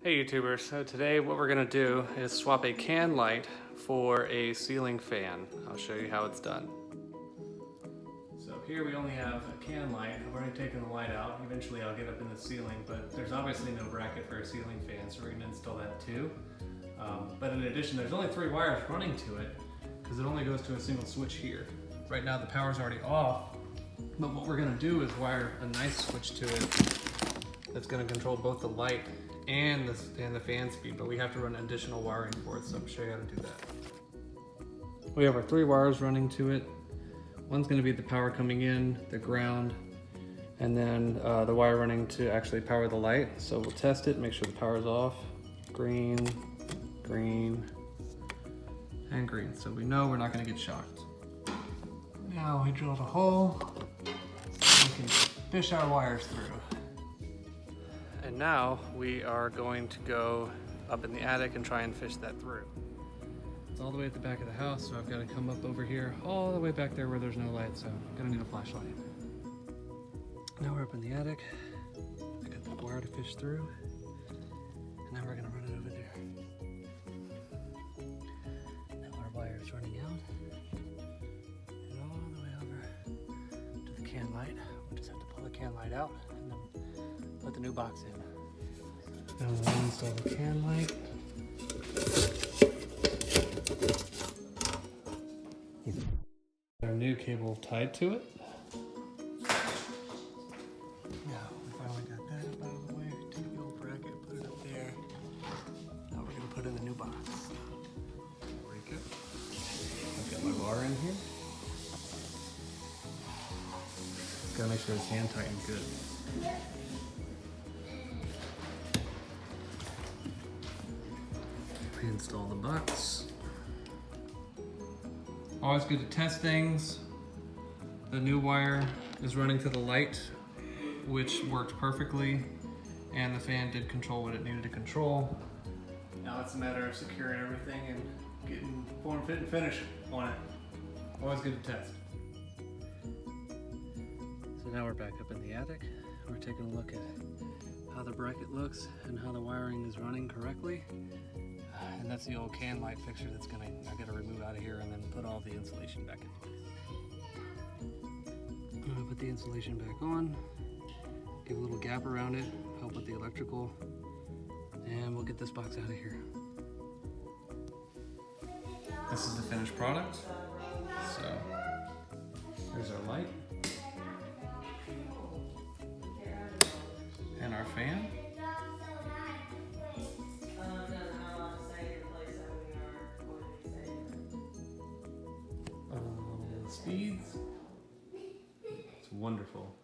Hey YouTubers, so today what we're going to do is swap a can light for a ceiling fan. I'll show you how it's done. So here we only have a can light. I've already taken the light out. Eventually I'll get up in the ceiling, but there's obviously no bracket for a ceiling fan, so we're going to install that too. But in addition, there's only 3 wires running to it because it only goes to a single switch here. Right now the power's already off, but what we're going to do is wire a nice switch to it that's going to control both the light and the fan speed, but we have to run additional wiring for it, so I'll show you how to do that. We have our 3 wires running to it. One's going to be the power coming in, the ground, and then the wire running to actually power the light. So we'll test it, make sure the power's off. Green, green, and green. So we know we're not going to get shocked. Now we drilled a hole, we can fish our wires through. And now we are going to go up in the attic and try and fish that through. It's all the way at the back of the house, so I've got to come up over here all the way back there where there's no light, so I'm gonna need a flashlight. Now we're up in the attic. I got the wire to fish through, and now we're gonna run it over there. Now our wire is running out, and all the way over to the can light. We just have to pull the can light out and then put the new box in. Now we'll install the can light. Our new cable tied to it. Now we finally got that up out of the way. Take the old bracket, put it up there. Now we're gonna put in the new box. Break it. I've got my bar in here. Gotta make sure it's hand tightened good. Install the box. Always good to test things. The new wire is running to the light, which worked perfectly, and the fan did control what it needed to control. Now it's a matter of securing everything and getting form, fit, and finish on it. Always good to test. So now we're back up in the attic. We're taking a look at how the bracket looks and how the wiring is running correctly. And that's the old can light fixture that's I gotta remove out of here and then put all the insulation back in. I'm gonna put the insulation back on, give a little gap around it, help with the electrical, and we'll get this box out of here. This is the finished product. So here's our light and our fan. Speeds. It's wonderful.